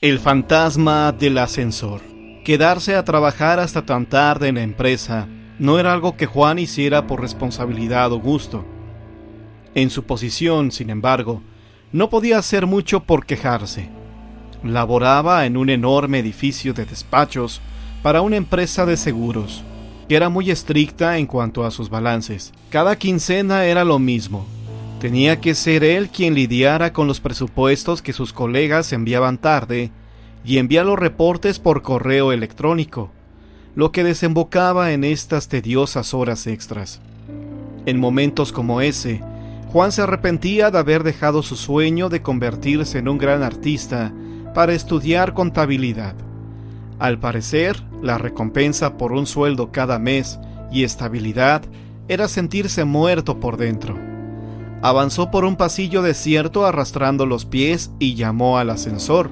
El fantasma del ascensor. Quedarse a trabajar hasta tan tarde en la empresa no era algo que Juan hiciera por responsabilidad o gusto. En su posición, sin embargo, no podía hacer mucho por quejarse. Laboraba en un enorme edificio de despachos para una empresa de seguros, que era muy estricta en cuanto a sus balances. Cada quincena era lo mismo. Tenía que ser él quien lidiara con los presupuestos que sus colegas enviaban tarde y enviar los reportes por correo electrónico, lo que desembocaba en estas tediosas horas extras. En momentos como ese, Juan se arrepentía de haber dejado su sueño de convertirse en un gran artista para estudiar contabilidad. Al parecer, la recompensa por un sueldo cada mes y estabilidad era sentirse muerto por dentro. Avanzó por un pasillo desierto arrastrando los pies y llamó al ascensor.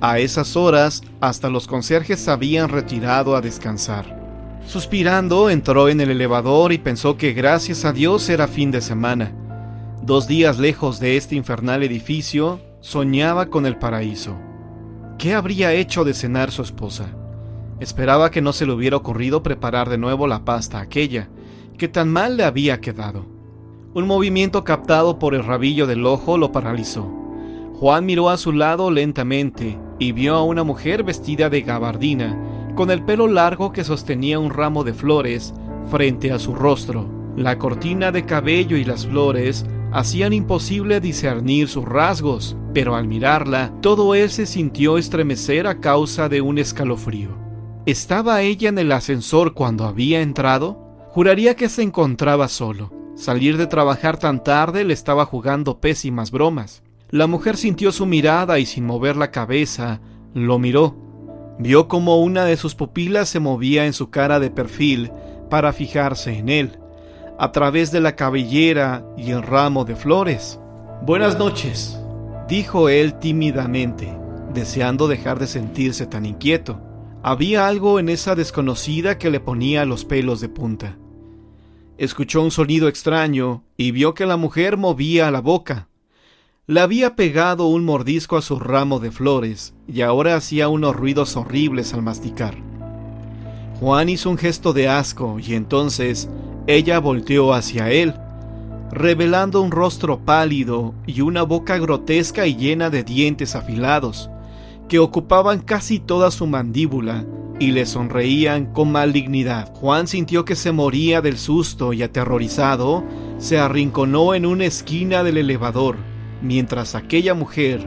A esas horas, hasta los conserjes se habían retirado a descansar. Suspirando, entró en el elevador y pensó que gracias a Dios era fin de semana. 2 días lejos de este infernal edificio, soñaba con el paraíso. ¿Qué habría hecho de cenar su esposa? Esperaba que no se le hubiera ocurrido preparar de nuevo la pasta aquella, que tan mal le había quedado. Un movimiento captado por el rabillo del ojo lo paralizó. Juan miró a su lado lentamente y vio a una mujer vestida de gabardina, con el pelo largo que sostenía un ramo de flores frente a su rostro. La cortina de cabello y las flores hacían imposible discernir sus rasgos, pero al mirarla, todo él se sintió estremecer a causa de un escalofrío. ¿Estaba ella en el ascensor cuando había entrado? Juraría que se encontraba solo. Salir de trabajar tan tarde le estaba jugando pésimas bromas. La mujer sintió su mirada y sin mover la cabeza, lo miró. Vio cómo una de sus pupilas se movía en su cara de perfil para fijarse en él, a través de la cabellera y el ramo de flores. «Buenas noches», dijo él tímidamente, deseando dejar de sentirse tan inquieto. Había algo en esa desconocida que le ponía los pelos de punta. Escuchó un sonido extraño y vio que la mujer movía la boca. Le había pegado un mordisco a su ramo de flores y ahora hacía unos ruidos horribles al masticar. Juan hizo un gesto de asco y entonces ella volteó hacia él, revelando un rostro pálido y una boca grotesca y llena de dientes afilados, que ocupaban casi toda su mandíbula y le sonreían con malignidad. Juan sintió que se moría del susto y aterrorizado, se arrinconó en una esquina del elevador, mientras aquella mujer,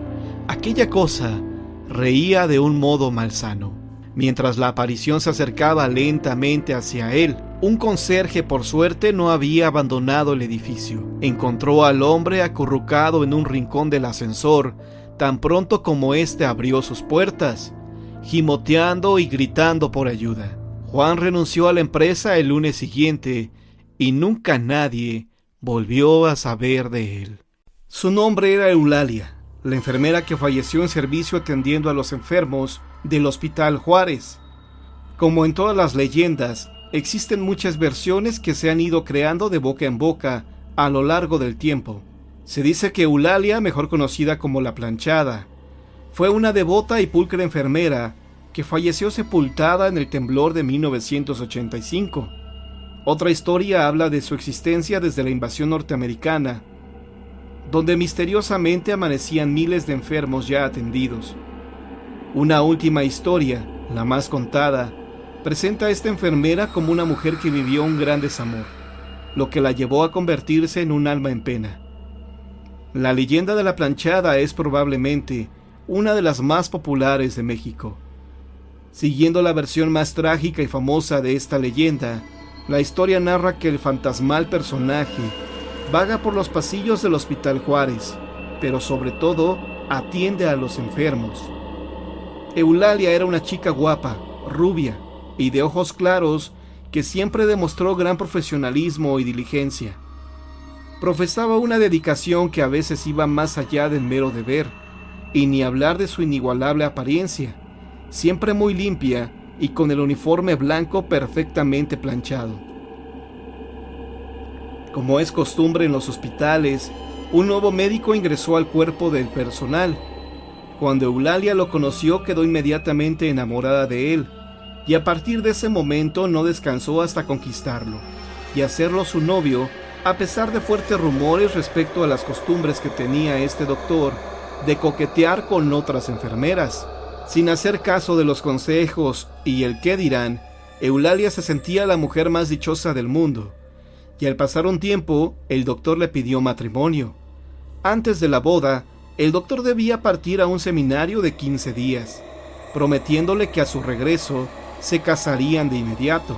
aquella cosa, reía de un modo malsano. Mientras la aparición se acercaba lentamente hacia él, un conserje, por suerte, no había abandonado el edificio. Encontró al hombre acurrucado en un rincón del ascensor, tan pronto como éste abrió sus puertas, gimoteando y gritando por ayuda. Juan renunció a la empresa el lunes siguiente y nunca nadie volvió a saber de él. Su nombre era Eulalia, la enfermera que falleció en servicio atendiendo a los enfermos del Hospital Juárez. Como en todas las leyendas, existen muchas versiones que se han ido creando de boca en boca a lo largo del tiempo. Se dice que Eulalia, mejor conocida como la Planchada, fue una devota y pulcra enfermera que falleció sepultada en el temblor de 1985. Otra historia habla de su existencia desde la invasión norteamericana, donde misteriosamente amanecían miles de enfermos ya atendidos. Una última historia, la más contada, presenta a esta enfermera como una mujer que vivió un gran desamor, lo que la llevó a convertirse en un alma en pena. La leyenda de la Planchada es probablemente una de las más populares de México. Siguiendo la versión más trágica y famosa de esta leyenda, la historia narra que el fantasmal personaje vaga por los pasillos del Hospital Juárez, pero sobre todo atiende a los enfermos. Eulalia era una chica guapa, rubia y de ojos claros que siempre demostró gran profesionalismo y diligencia. Profesaba una dedicación que a veces iba más allá del mero deber, y ni hablar de su inigualable apariencia, siempre muy limpia y con el uniforme blanco perfectamente planchado. Como es costumbre en los hospitales, un nuevo médico ingresó al cuerpo del personal. Cuando Eulalia lo conoció, quedó inmediatamente enamorada de él, y a partir de ese momento no descansó hasta conquistarlo y hacerlo su novio, a pesar de fuertes rumores respecto a las costumbres que tenía este doctor de coquetear con otras enfermeras. Sin hacer caso de los consejos y el qué dirán, Eulalia se sentía la mujer más dichosa del mundo, y al pasar un tiempo, el doctor le pidió matrimonio. Antes de la boda, el doctor debía partir a un seminario de 15 días, prometiéndole que a su regreso se casarían de inmediato.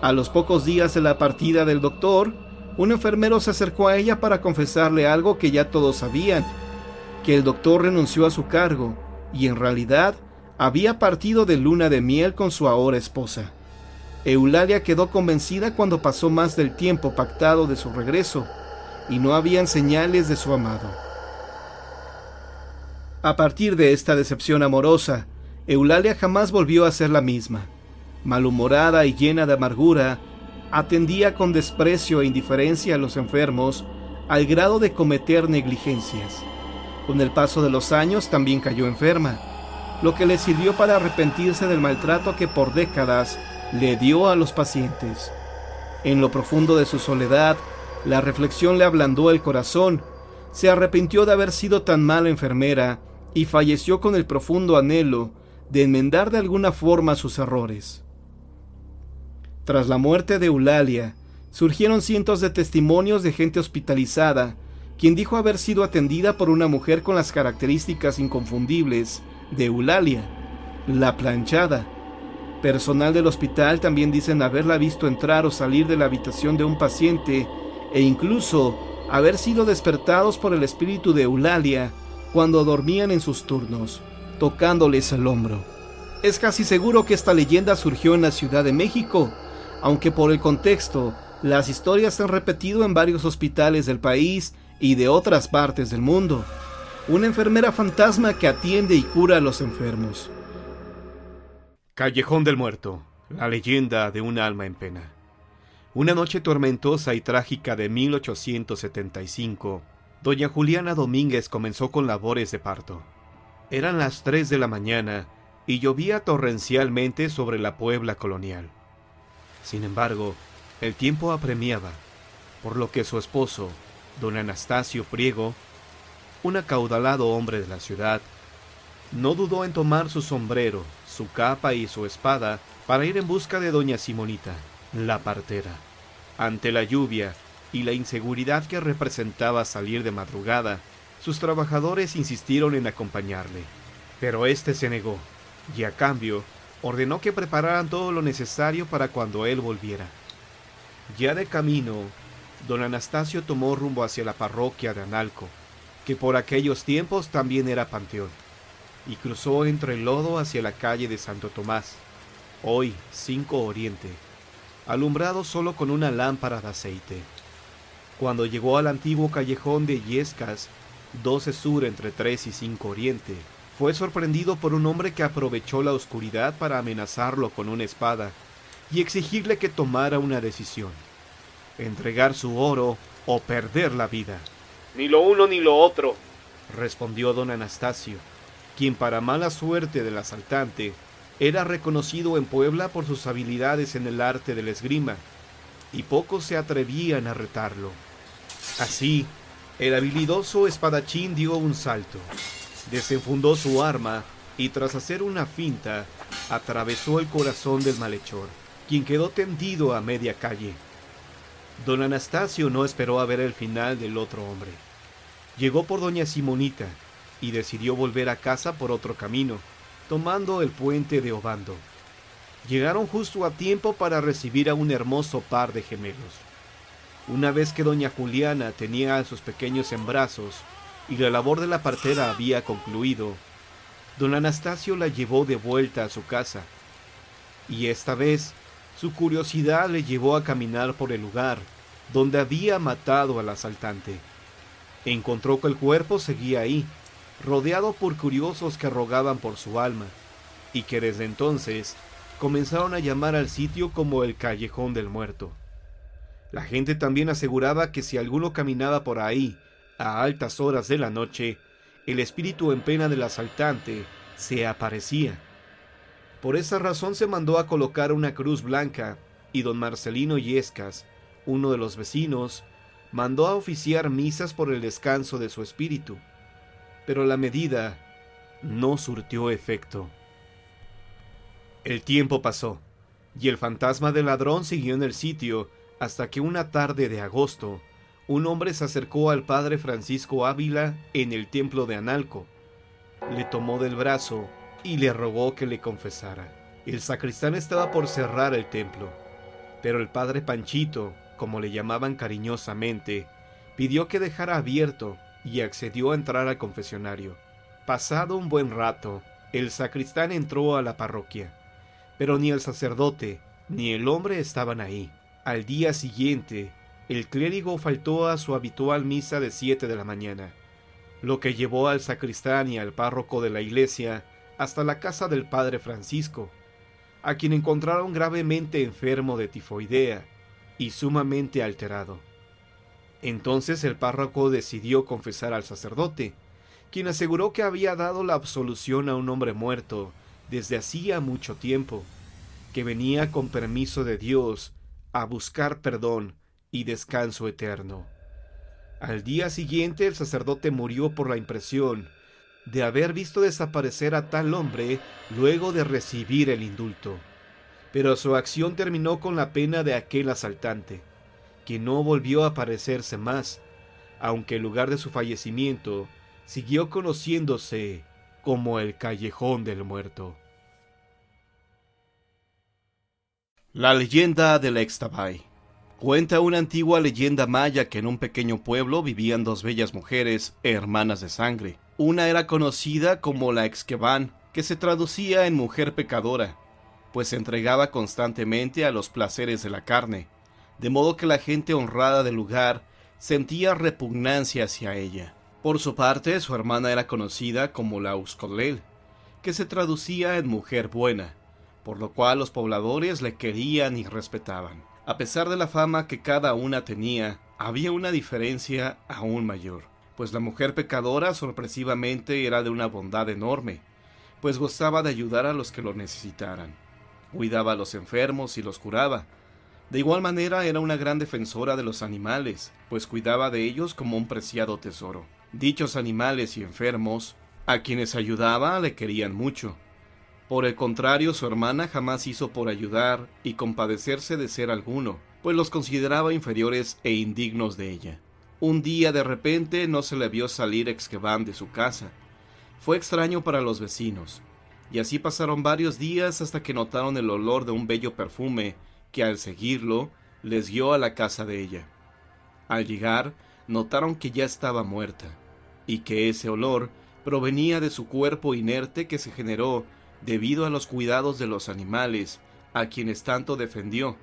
A los pocos días de la partida del doctor, un enfermero se acercó a ella para confesarle algo que ya todos sabían, que el doctor renunció a su cargo y en realidad había partido de luna de miel con su ahora esposa. Eulalia quedó convencida cuando pasó más del tiempo pactado de su regreso y no habían señales de su amado. A partir de esta decepción amorosa, Eulalia jamás volvió a ser la misma. Malhumorada y llena de amargura, atendía con desprecio e indiferencia a los enfermos al grado de cometer negligencias. Con el paso de los años también cayó enferma, lo que le sirvió para arrepentirse del maltrato que por décadas le dio a los pacientes. En lo profundo de su soledad, la reflexión le ablandó el corazón, se arrepintió de haber sido tan mala enfermera y falleció con el profundo anhelo de enmendar de alguna forma sus errores. Tras la muerte de Eulalia, surgieron cientos de testimonios de gente hospitalizada, quien dijo haber sido atendida por una mujer con las características inconfundibles de Eulalia, la planchada. Personal del hospital también dicen haberla visto entrar o salir de la habitación de un paciente e incluso haber sido despertados por el espíritu de Eulalia cuando dormían en sus turnos, tocándoles el hombro. Es casi seguro que esta leyenda surgió en la Ciudad de México, aunque por el contexto, las historias se han repetido en varios hospitales del país y de otras partes del mundo. Una enfermera fantasma que atiende y cura a los enfermos. Callejón del Muerto, la leyenda de un alma en pena. Una noche tormentosa y trágica de 1875, doña Juliana Domínguez comenzó con labores de parto. Eran las 3 de la mañana y llovía torrencialmente sobre la Puebla colonial. Sin embargo, el tiempo apremiaba, por lo que su esposo, don Anastasio Priego, un acaudalado hombre de la ciudad, no dudó en tomar su sombrero, su capa y su espada para ir en busca de doña Simonita, la partera. Ante la lluvia y la inseguridad que representaba salir de madrugada, sus trabajadores insistieron en acompañarle, pero éste se negó, y a cambio ordenó que prepararan todo lo necesario para cuando él volviera. Ya de camino, don Anastasio tomó rumbo hacia la parroquia de Analco, que por aquellos tiempos también era panteón, y cruzó entre el lodo hacia la calle de Santo Tomás, hoy 5 Oriente, alumbrado solo con una lámpara de aceite. Cuando llegó al antiguo callejón de Illescas, 12 Sur entre 3 y 5 Oriente, fue sorprendido por un hombre que aprovechó la oscuridad para amenazarlo con una espada y exigirle que tomara una decisión: entregar su oro o perder la vida. Ni lo uno ni lo otro, respondió don Anastasio, quien para mala suerte del asaltante era reconocido en Puebla por sus habilidades en el arte de la esgrima, y pocos se atrevían a retarlo. Así, el habilidoso espadachín dio un salto, desenfundó su arma y tras hacer una finta, atravesó el corazón del malhechor, quien quedó tendido a media calle. Don Anastasio no esperó a ver el final del otro hombre. Llegó por doña Simonita y decidió volver a casa por otro camino, tomando el puente de Obando. Llegaron justo a tiempo para recibir a un hermoso par de gemelos. Una vez que doña Juliana tenía a sus pequeños en brazos y la labor de la partera había concluido, don Anastasio la llevó de vuelta a su casa, y esta vez su curiosidad le llevó a caminar por el lugar donde había matado al asaltante. Encontró que el cuerpo seguía ahí, rodeado por curiosos que rogaban por su alma, y que desde entonces comenzaron a llamar al sitio como el Callejón del Muerto. La gente también aseguraba que si alguno caminaba por ahí a altas horas de la noche, el espíritu en pena del asaltante se aparecía. Por esa razón se mandó a colocar una cruz blanca y don Marcelino Yescas, uno de los vecinos, mandó a oficiar misas por el descanso de su espíritu. Pero la medida no surtió efecto. El tiempo pasó, y el fantasma del ladrón siguió en el sitio hasta que una tarde de agosto, un hombre se acercó al padre Francisco Ávila en el templo de Analco. Le tomó del brazo y le rogó que le confesara. El sacristán estaba por cerrar el templo, pero el padre Panchito, como le llamaban cariñosamente, pidió que dejara abierto y accedió a entrar al confesionario. Pasado un buen rato, el sacristán entró a la parroquia, pero ni el sacerdote ni el hombre estaban ahí. Al día siguiente, el clérigo faltó a su habitual misa de 7 de la mañana, lo que llevó al sacristán y al párroco de la iglesia hasta la casa del padre Francisco, a quien encontraron gravemente enfermo de tifoidea y sumamente alterado. Entonces el párroco decidió confesar al sacerdote, quien aseguró que había dado la absolución a un hombre muerto desde hacía mucho tiempo, que venía con permiso de Dios a buscar perdón y descanso eterno. Al día siguiente el sacerdote murió por la impresión de haber visto desaparecer a tal hombre luego de recibir el indulto. Pero su acción terminó con la pena de aquel asaltante, que no volvió a aparecerse más, aunque el lugar de su fallecimiento siguió conociéndose como el Callejón del Muerto. La leyenda del Ixtabay. Cuenta una antigua leyenda maya que en un pequeño pueblo vivían dos bellas mujeres, hermanas de sangre. Una era conocida como la Exqueban, que se traducía en mujer pecadora, pues se entregaba constantemente a los placeres de la carne, de modo que la gente honrada del lugar sentía repugnancia hacia ella. Por su parte, su hermana era conocida como la Uxcolel, que se traducía en mujer buena, por lo cual los pobladores le querían y respetaban. A pesar de la fama que cada una tenía, había una diferencia aún mayor, pues la mujer pecadora sorpresivamente era de una bondad enorme, pues gozaba de ayudar a los que lo necesitaran. Cuidaba a los enfermos y los curaba. De igual manera era una gran defensora de los animales, pues cuidaba de ellos como un preciado tesoro. Dichos animales y enfermos, a quienes ayudaba, le querían mucho. Por el contrario, su hermana jamás hizo por ayudar y compadecerse de ser alguno, pues los consideraba inferiores e indignos de ella. Un día de repente no se le vio salir Exqueban de su casa. Fue extraño para los vecinos, y así pasaron varios días hasta que notaron el olor de un bello perfume que al seguirlo les guió a la casa de ella. Al llegar, notaron que ya estaba muerta, y que ese olor provenía de su cuerpo inerte que se generó debido a los cuidados de los animales, a quienes tanto defendió,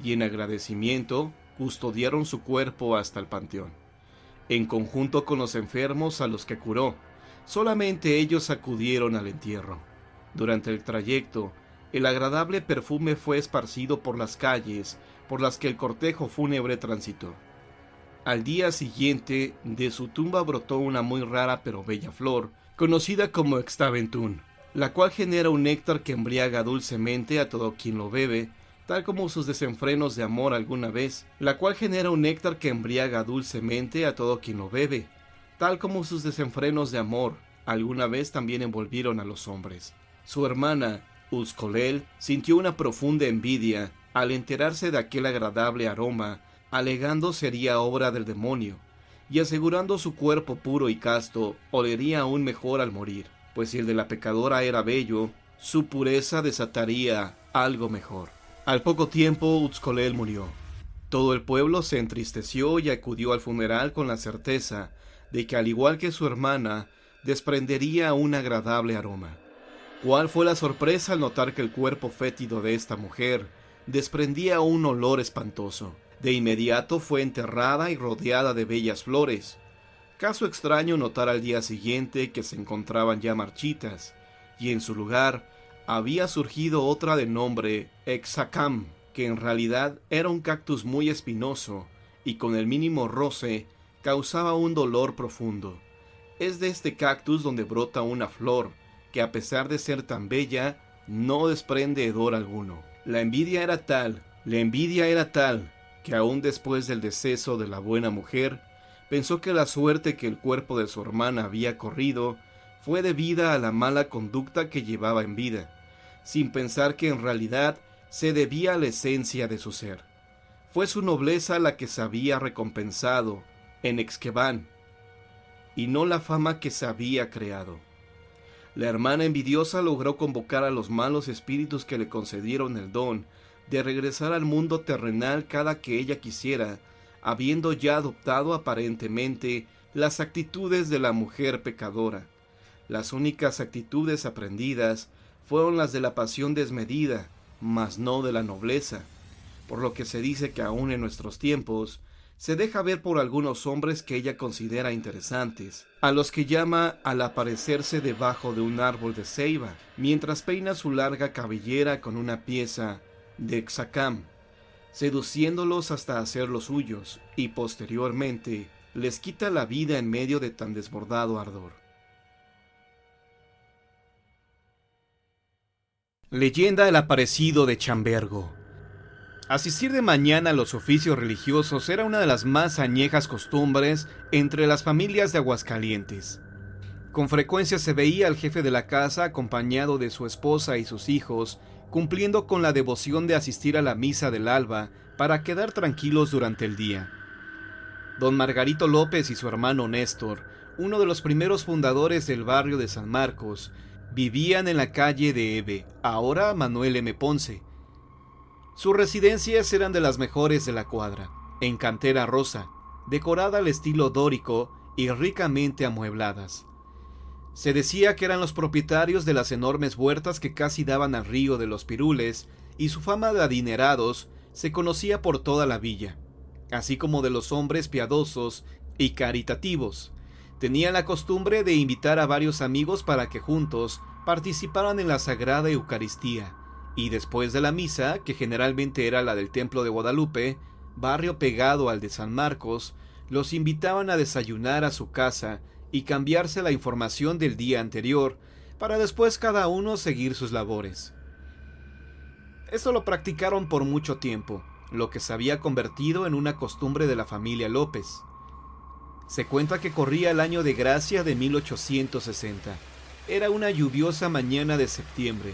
y en agradecimiento custodiaron su cuerpo hasta el panteón. En conjunto con los enfermos a los que curó, solamente ellos acudieron al entierro. Durante el trayecto, el agradable perfume fue esparcido por las calles por las que el cortejo fúnebre transitó. Al día siguiente, de su tumba brotó una muy rara pero bella flor, conocida como Extaventún, la cual genera un néctar que embriaga dulcemente a todo quien lo bebe, tal como sus desenfrenos de amor alguna vez, también envolvieron a los hombres. Su hermana, Uxcolel, sintió una profunda envidia al enterarse de aquel agradable aroma, alegando sería obra del demonio, y asegurando su cuerpo puro y casto olería aún mejor al morir, pues si el de la pecadora era bello, su pureza desataría algo mejor. Al poco tiempo Uxcolel murió. Todo el pueblo se entristeció y acudió al funeral con la certeza de que, al igual que su hermana, desprendería un agradable aroma. ¿Cuál fue la sorpresa al notar que el cuerpo fétido de esta mujer desprendía un olor espantoso? De inmediato fue enterrada y rodeada de bellas flores. Caso extraño notar al día siguiente que se encontraban ya marchitas, y en su lugar había surgido otra de nombre Exacam, que en realidad era un cactus muy espinoso y con el mínimo roce causaba un dolor profundo. Es de este cactus donde brota una flor que, a pesar de ser tan bella, no desprende hedor alguno. La envidia era tal, que aún después del deceso de la buena mujer, pensó que la suerte que el cuerpo de su hermana había corrido fue debida a la mala conducta que llevaba en vida, sin pensar que en realidad se debía a la esencia de su ser. Fue su nobleza la que se había recompensado en Exqueban, y no la fama que se había creado. La hermana envidiosa logró convocar a los malos espíritus que le concedieron el don de regresar al mundo terrenal cada que ella quisiera, habiendo ya adoptado aparentemente las actitudes de la mujer pecadora. Las únicas actitudes aprendidas fueron las de la pasión desmedida, mas no de la nobleza, por lo que se dice que aún en nuestros tiempos se deja ver por algunos hombres que ella considera interesantes, a los que llama al aparecerse debajo de un árbol de ceiba, mientras peina su larga cabellera con una pieza de hexacam, seduciéndolos hasta hacerlos suyos, y posteriormente les quita la vida en medio de tan desbordado ardor. Leyenda del aparecido de Chambergo. Asistir de mañana a los oficios religiosos era una de las más añejas costumbres entre las familias de Aguascalientes. Con frecuencia se veía al jefe de la casa acompañado de su esposa y sus hijos, cumpliendo con la devoción de asistir a la misa del alba para quedar tranquilos durante el día. Don Margarito López y su hermano Néstor, uno de los primeros fundadores del barrio de San Marcos, vivían en la calle de Eve, ahora Manuel M. Ponce. Sus residencias eran de las mejores de la cuadra, en cantera rosa, decorada al estilo dórico y ricamente amuebladas. Se decía que eran los propietarios de las enormes huertas que casi daban al río de los Pirules, y su fama de adinerados se conocía por toda la villa, así como de los hombres piadosos y caritativos. Tenían la costumbre de invitar a varios amigos para que juntos participaran en la Sagrada Eucaristía, y después de la misa, que generalmente era la del Templo de Guadalupe, barrio pegado al de San Marcos, los invitaban a desayunar a su casa y cambiarse la información del día anterior, para después cada uno seguir sus labores. Esto lo practicaron por mucho tiempo, lo que se había convertido en una costumbre de la familia López. Se cuenta que corría el año de gracia de 1860. Era una lluviosa mañana de septiembre,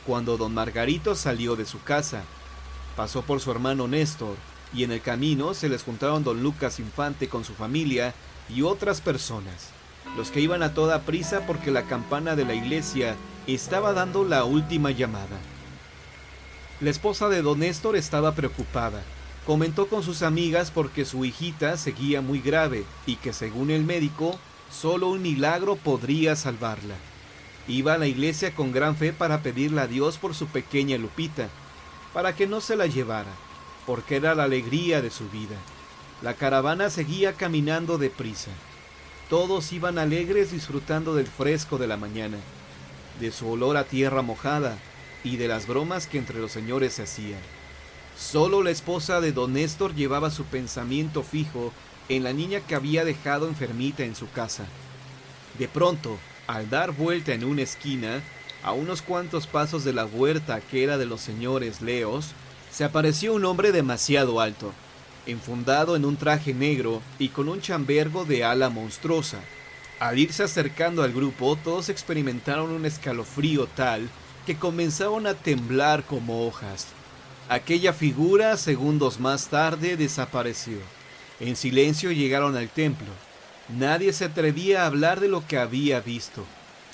cuando don Margarito salió de su casa. Pasó por su hermano Néstor, y en el camino se les juntaron don Lucas Infante con su familia y otras personas, los que iban a toda prisa porque la campana de la iglesia estaba dando la última llamada. La esposa de don Néstor estaba preocupada. Comentó con sus amigas porque su hijita seguía muy grave y que, según el médico, solo un milagro podría salvarla. Iba a la iglesia con gran fe para pedirle a Dios por su pequeña Lupita, para que no se la llevara, porque era la alegría de su vida. La caravana seguía caminando deprisa. Todos iban alegres disfrutando del fresco de la mañana, de su olor a tierra mojada y de las bromas que entre los señores se hacían. Solo la esposa de don Néstor llevaba su pensamiento fijo en la niña que había dejado enfermita en su casa. De pronto, al dar vuelta en una esquina, a unos cuantos pasos de la huerta que era de los señores Leos, se apareció un hombre demasiado alto, enfundado en un traje negro y con un chambergo de ala monstruosa. Al irse acercando al grupo, todos experimentaron un escalofrío tal que comenzaron a temblar como hojas. Aquella figura, segundos más tarde, desapareció. En silencio llegaron al templo. Nadie se atrevía a hablar de lo que había visto.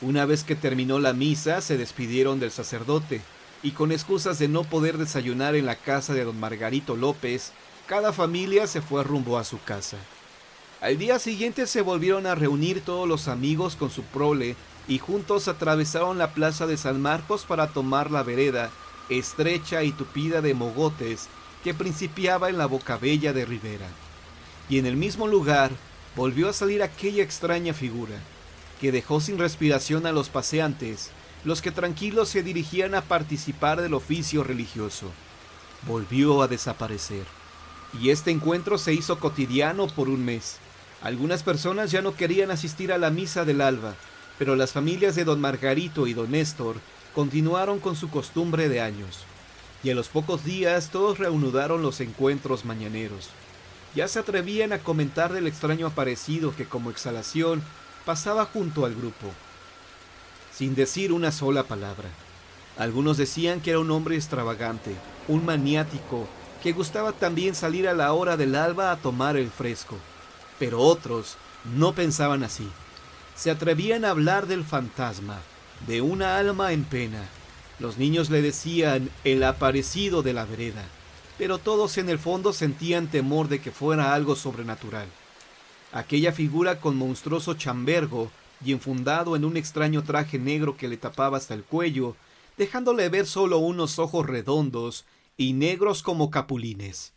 Una vez que terminó la misa, se despidieron del sacerdote, y con excusas de no poder desayunar en la casa de don Margarito López, cada familia se fue rumbo a su casa. Al día siguiente se volvieron a reunir todos los amigos con su prole, y juntos atravesaron la plaza de San Marcos para tomar la vereda, estrecha y tupida de mogotes, que principiaba en la bocabella de Rivera. Y en el mismo lugar volvió a salir aquella extraña figura, que dejó sin respiración a los paseantes, los que tranquilos se dirigían a participar del oficio religioso. volvió a desaparecer. Y este encuentro se hizo cotidiano por un mes. Algunas personas ya no querían asistir a la misa del alba, pero las familias de don Margarito y don Néstor continuaron con su costumbre de años. Y a los pocos días todos reanudaron los encuentros mañaneros. Ya se atrevían a comentar del extraño aparecido que como exhalación pasaba junto al grupo, sin decir una sola palabra. Algunos decían que era un hombre extravagante, un maniático, que gustaba también salir a la hora del alba a tomar el fresco. Pero otros no pensaban así. Se atrevían a hablar del fantasma, de una alma en pena. Los niños le decían el aparecido de la vereda, pero todos en el fondo sentían temor de que fuera algo sobrenatural. Aquella figura con monstruoso chambergo y enfundado en un extraño traje negro que le tapaba hasta el cuello, dejándole ver solo unos ojos redondos y negros como capulines.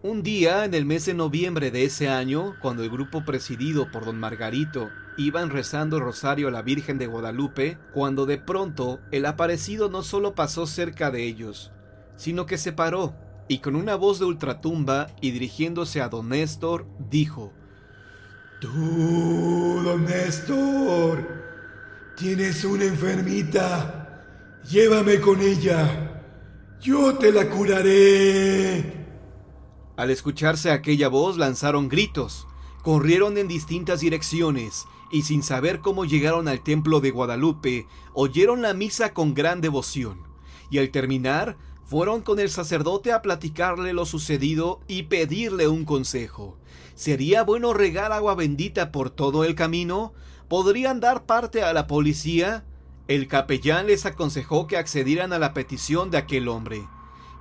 Un día, en el mes de noviembre de ese año, cuando el grupo presidido por don Margarito iban rezando el rosario a la Virgen de Guadalupe, cuando de pronto el aparecido no solo pasó cerca de ellos, sino que se paró y con una voz de ultratumba y dirigiéndose a don Néstor, dijo: «Tú, don Néstor, tienes una enfermita, llévame con ella, yo te la curaré». Al escucharse aquella voz lanzaron gritos, corrieron en distintas direcciones y sin saber cómo llegaron al templo de Guadalupe, oyeron la misa con gran devoción y al terminar fueron con el sacerdote a platicarle lo sucedido y pedirle un consejo. ¿Sería bueno regar agua bendita por todo el camino? ¿Podrían dar parte a la policía? El capellán les aconsejó que accedieran a la petición de aquel hombre,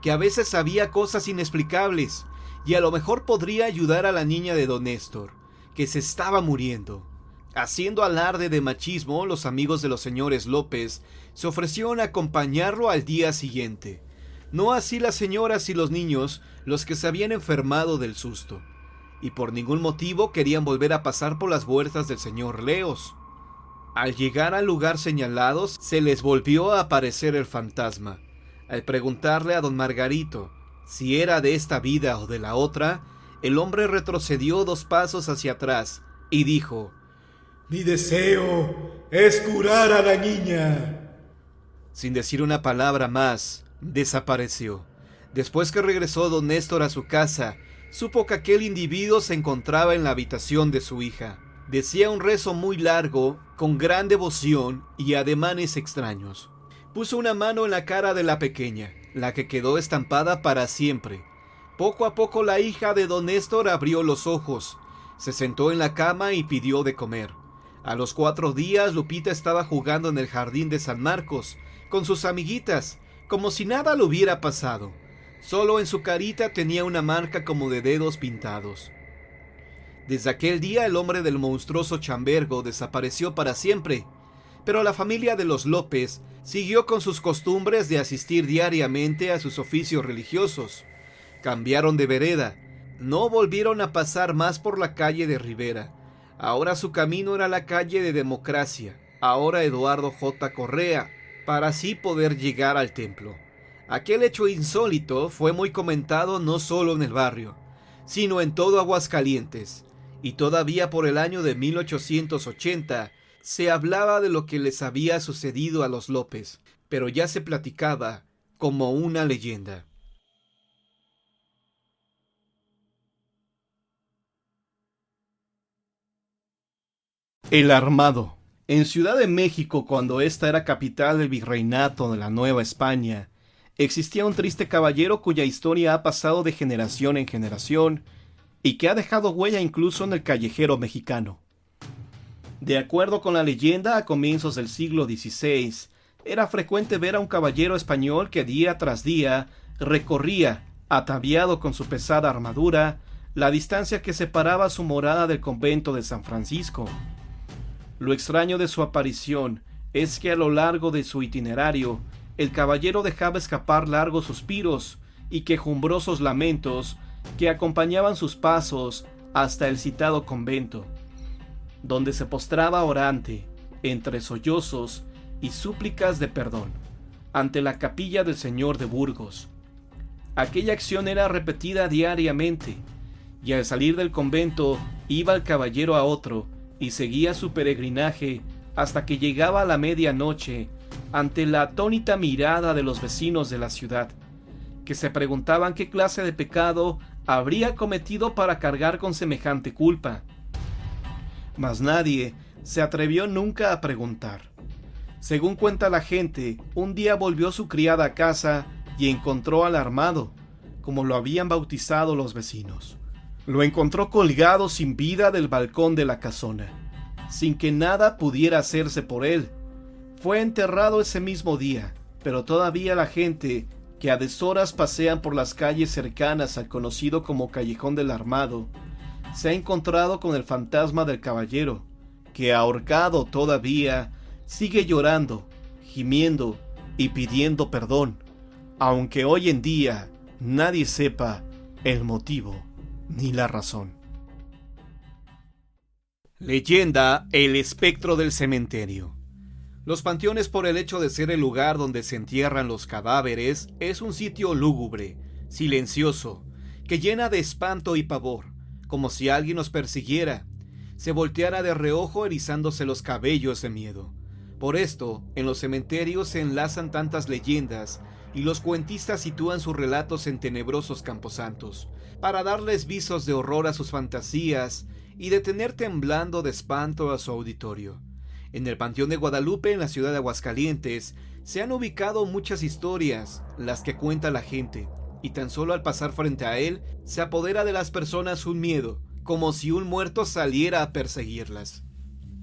que a veces sabía cosas inexplicables y a lo mejor podría ayudar a la niña de don Néstor, que se estaba muriendo. Haciendo alarde de machismo, los amigos de los señores López se ofrecieron a acompañarlo al día siguiente. No así las señoras y los niños, los que se habían enfermado del susto, y por ningún motivo querían volver a pasar por las huertas del señor Leos. Al llegar al lugar señalado, se les volvió a aparecer el fantasma. Al preguntarle a don Margarito si era de esta vida o de la otra, el hombre retrocedió 2 pasos hacia atrás y dijo: «Mi deseo es curar a la niña». Sin decir una palabra más, desapareció. Después que regresó don Néstor a su casa, supo que aquel individuo se encontraba en la habitación de su hija. Decía un rezo muy largo, con gran devoción y ademanes extraños. Puso una mano en la cara de la pequeña, la que quedó estampada para siempre. Poco a poco la hija de don Néstor abrió los ojos, se sentó en la cama y pidió de comer. A los 4 días Lupita estaba jugando en el jardín de San Marcos, con sus amiguitas, como si nada le hubiera pasado. Solo en su carita tenía una marca como de dedos pintados. Desde aquel día el hombre del monstruoso chambergo desapareció para siempre, pero la familia de los López siguió con sus costumbres de asistir diariamente a sus oficios religiosos. Cambiaron de vereda, no volvieron a pasar más por la calle de Rivera. Ahora su camino era la calle de Democracia, ahora Eduardo J. Correa, para así poder llegar al templo. Aquel hecho insólito fue muy comentado no solo en el barrio, sino en todo Aguascalientes, y todavía por el año de 1880 se hablaba de lo que les había sucedido a los López, pero ya se platicaba como una leyenda. El Armado. En Ciudad de México, cuando esta era capital del virreinato de la Nueva España, existía un triste caballero cuya historia ha pasado de generación en generación y que ha dejado huella incluso en el callejero mexicano. De acuerdo con la leyenda, a comienzos del siglo XVI, era frecuente ver a un caballero español que día tras día recorría, ataviado con su pesada armadura, la distancia que separaba su morada del convento de San Francisco. Lo extraño de su aparición es que a lo largo de su itinerario, el caballero dejaba escapar largos suspiros y quejumbrosos lamentos que acompañaban sus pasos hasta el citado convento, donde se postraba orante, entre sollozos y súplicas de perdón, ante la capilla del Señor de Burgos. Aquella acción era repetida diariamente, y al salir del convento iba el caballero a otro y seguía su peregrinaje hasta que llegaba a la medianoche ante la atónita mirada de los vecinos de la ciudad, que se preguntaban qué clase de pecado habría cometido para cargar con semejante culpa. Mas nadie se atrevió nunca a preguntar. Según cuenta la gente, un día volvió su criada a casa y encontró al armado, como lo habían bautizado los vecinos. Lo encontró colgado sin vida del balcón de la casona, sin que nada pudiera hacerse por él. Fue enterrado ese mismo día, pero todavía la gente que a deshoras pasean por las calles cercanas al conocido como Callejón del Armado, se ha encontrado con el fantasma del caballero, que ahorcado todavía sigue llorando, gimiendo y pidiendo perdón, aunque hoy en día nadie sepa el motivo ni la razón. Leyenda: el espectro del cementerio. Los panteones, por el hecho de ser el lugar donde se entierran los cadáveres, es un sitio lúgubre, silencioso, que llena de espanto y pavor, como si alguien nos persiguiera, se volteara de reojo erizándose los cabellos de miedo. Por esto, en los cementerios se enlazan tantas leyendas y los cuentistas sitúan sus relatos en tenebrosos camposantos, para darles visos de horror a sus fantasías y de tener temblando de espanto a su auditorio. En el Panteón de Guadalupe, en la ciudad de Aguascalientes, se han ubicado muchas historias, las que cuenta la gente, y tan solo al pasar frente a él, se apodera de las personas un miedo, como si un muerto saliera a perseguirlas.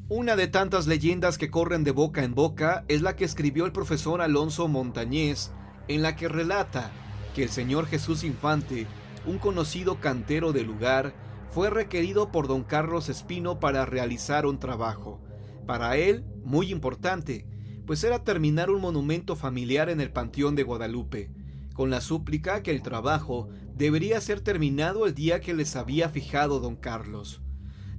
Una de tantas leyendas que corren de boca en boca es la que escribió el profesor Alonso Montañez, en la que relata que el señor Jesús Infante, un conocido cantero del lugar, fue requerido por don Carlos Espino para realizar un trabajo, para él muy importante, pues era terminar un monumento familiar en el Panteón de Guadalupe, con la súplica que el trabajo debería ser terminado el día que les había fijado don Carlos.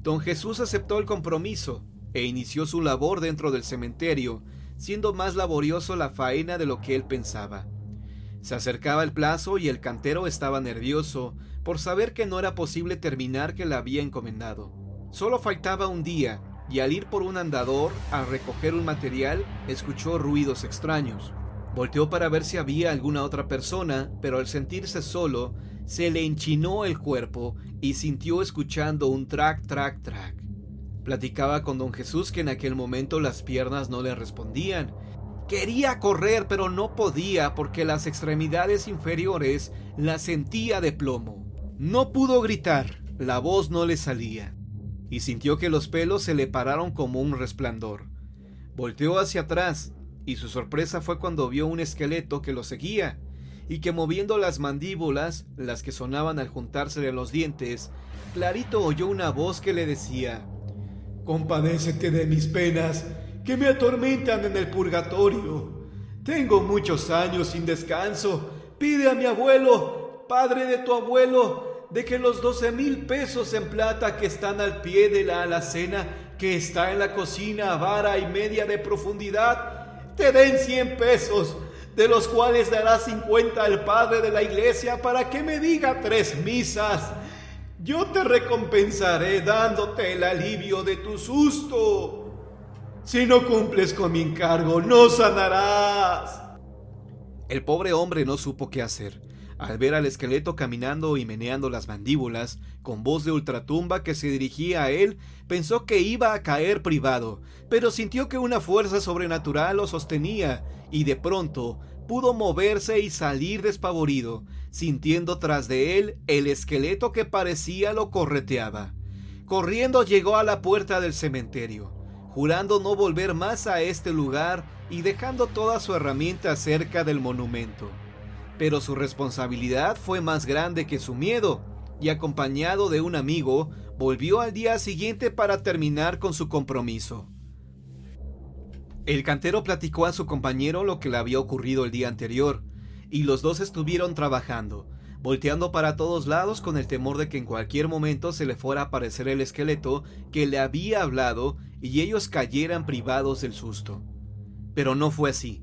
Don Jesús aceptó el compromiso e inició su labor dentro del cementerio, siendo más laborioso la faena de lo que él pensaba. Se acercaba el plazo y el cantero estaba nervioso por saber que no era posible terminar que le había encomendado. Solo faltaba un día, y al ir por un andador a recoger un material, escuchó ruidos extraños. Volteó para ver si había alguna otra persona, pero al sentirse solo, se le enchinó el cuerpo y sintió escuchando un trac, trac, trac. Platicaba con don Jesús que en aquel momento las piernas no le respondían. Quería correr, pero no podía porque las extremidades inferiores las sentía de plomo. No pudo gritar, la voz no le salía, y sintió que los pelos se le pararon como un resplandor. Volteó hacia atrás, y su sorpresa fue cuando vio un esqueleto que lo seguía, y que moviendo las mandíbulas, las que sonaban al juntársele los dientes, clarito oyó una voz que le decía: «Compadécete de mis penas, que me atormentan en el purgatorio. Tengo muchos años sin descanso. Pide a mi abuelo, padre de tu abuelo, de que los 12,000 pesos en plata que están al pie de la alacena, que está en la cocina a vara y media de profundidad, te den 100 pesos, de los cuales dará 50 al padre de la iglesia para que me diga 3 misas. Yo te recompensaré dándote el alivio de tu susto. Si no cumples con mi encargo, no sanarás». El pobre hombre no supo qué hacer. Al ver al esqueleto caminando y meneando las mandíbulas, con voz de ultratumba que se dirigía a él, pensó que iba a caer privado, pero sintió que una fuerza sobrenatural lo sostenía, y de pronto pudo moverse y salir despavorido, sintiendo tras de él el esqueleto que parecía lo correteaba. Corriendo llegó a la puerta del cementerio, jurando no volver más a este lugar y dejando toda su herramienta cerca del monumento. Pero su responsabilidad fue más grande que su miedo, y acompañado de un amigo, volvió al día siguiente para terminar con su compromiso. El cantero platicó a su compañero lo que le había ocurrido el día anterior, y los dos estuvieron trabajando, volteando para todos lados con el temor de que en cualquier momento se le fuera a aparecer el esqueleto que le había hablado y ellos cayeran privados del susto. Pero no fue así.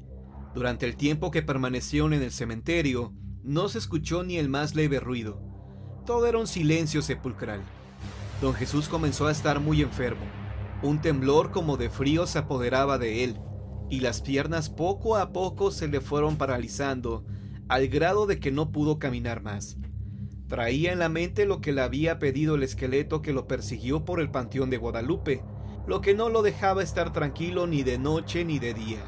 Durante el tiempo que permanecieron en el cementerio, No se escuchó ni el más leve ruido. Todo era un silencio sepulcral. Don Jesús comenzó a estar muy enfermo. Un temblor como de frío se apoderaba de él, y las piernas poco a poco se le fueron paralizando, al grado de que no pudo caminar más. Traía en la mente lo que le había pedido el esqueleto que lo persiguió por el Panteón de Guadalupe, lo que no lo dejaba estar tranquilo ni de noche ni de día.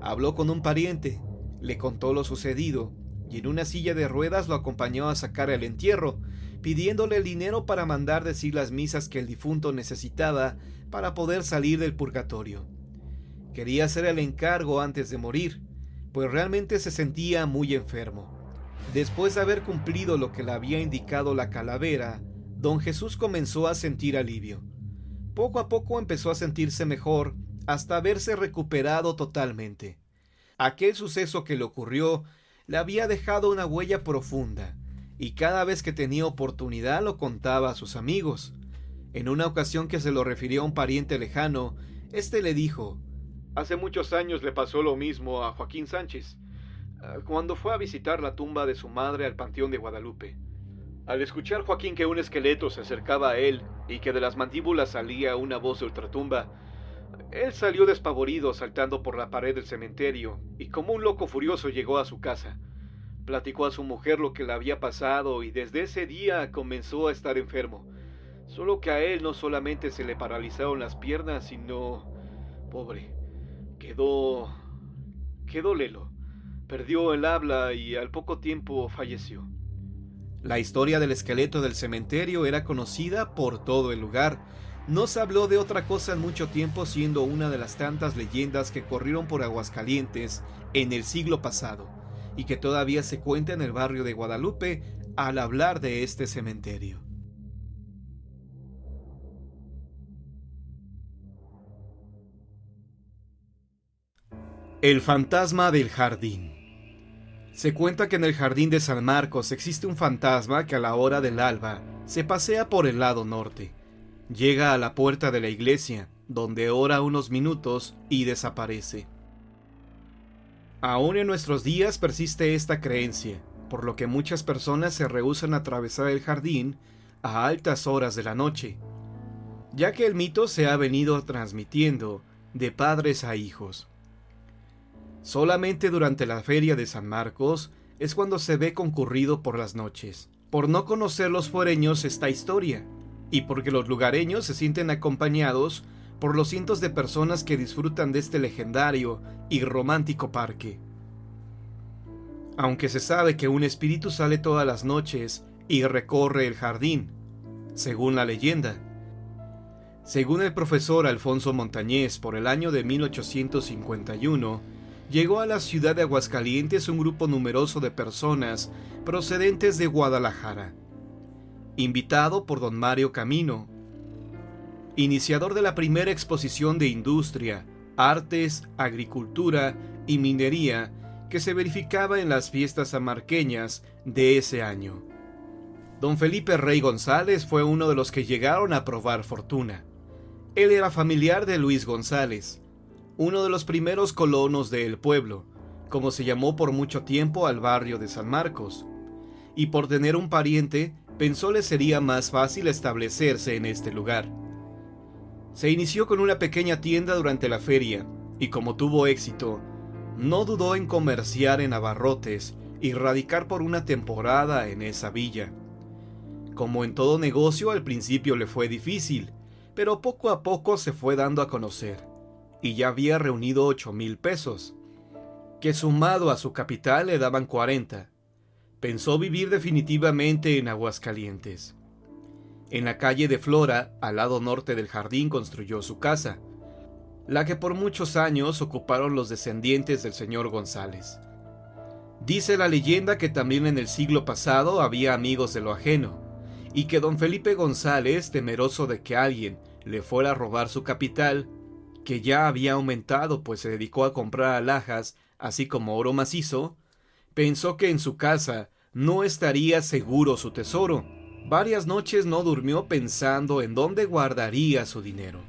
Habló con un pariente, le contó lo sucedido, y en una silla de ruedas lo acompañó a sacar el entierro, pidiéndole el dinero para mandar decir las misas que el difunto necesitaba para poder salir del purgatorio. Quería hacer el encargo antes de morir, pues realmente se sentía muy enfermo. Después de haber cumplido lo que le había indicado la calavera, don Jesús comenzó a sentir alivio. Poco a poco empezó a sentirse mejor, hasta haberse recuperado totalmente. Aquel suceso que le ocurrió le había dejado una huella profunda, y cada vez que tenía oportunidad lo contaba a sus amigos. En una ocasión que se lo refirió a un pariente lejano, éste le dijo: Hace muchos años le pasó lo mismo a Joaquín Sánchez, cuando fue a visitar la tumba de su madre al Panteón de Guadalupe. Al escuchar Joaquín que un esqueleto se acercaba a él y que de las mandíbulas salía una voz de ultratumba, él salió despavorido saltando por la pared del cementerio y como un loco furioso llegó a su casa. Platicó a su mujer lo que le había pasado y desde ese día comenzó a estar enfermo. Solo que a él no solamente se le paralizaron las piernas, sino... pobre, quedó lelo. Perdió el habla y al poco tiempo falleció. La historia del esqueleto del cementerio era conocida por todo el lugar. No se habló de otra cosa en mucho tiempo, siendo una de las tantas leyendas que corrieron por Aguascalientes en el siglo pasado, y que todavía se cuenta en el barrio de Guadalupe al hablar de este cementerio. El fantasma del jardín. Se cuenta que en el jardín de San Marcos existe un fantasma que a la hora del alba se pasea por el lado norte. Llega a la puerta de la iglesia, donde ora unos minutos y desaparece. Aún en nuestros días persiste esta creencia, por lo que muchas personas se rehúsan a atravesar el jardín a altas horas de la noche, ya que el mito se ha venido transmitiendo de padres a hijos. Solamente durante la feria de San Marcos es cuando se ve concurrido por las noches, por no conocer los foreños esta historia, y porque los lugareños se sienten acompañados por los cientos de personas que disfrutan de este legendario y romántico parque. Aunque se sabe que un espíritu sale todas las noches y recorre el jardín, según la leyenda. Según el profesor Alfonso Montañez, por el año de 1851, llegó a la ciudad de Aguascalientes un grupo numeroso de personas procedentes de Guadalajara, invitado por don Mario Camino, iniciador de la primera exposición de industria, artes, agricultura y minería que se verificaba en las fiestas samarqueñas de ese año. Don Felipe Rey González fue uno de los que llegaron a probar fortuna. Él era familiar de Luis González, uno de los primeros colonos del pueblo, como se llamó por mucho tiempo al barrio de San Marcos, y por tener un pariente, pensó le sería más fácil establecerse en este lugar. Se inició con una pequeña tienda durante la feria, y como tuvo éxito, no dudó en comerciar en abarrotes y radicar por una temporada en esa villa. Como en todo negocio, al principio le fue difícil, pero poco a poco se fue dando a conocer, y ya había reunido 8,000 pesos, que sumado a su capital le daban 40. Pensó vivir definitivamente en Aguascalientes. En la calle de Flora, al lado norte del jardín, construyó su casa, la que por muchos años ocuparon los descendientes del señor González. Dice la leyenda que también en el siglo pasado había amigos de lo ajeno, y que don Felipe González, temeroso de que alguien le fuera a robar su capital, que ya había aumentado pues se dedicó a comprar alhajas, así como oro macizo, pensó que en su casa no estaría seguro su tesoro. Varias noches no durmió pensando en dónde guardaría su dinero.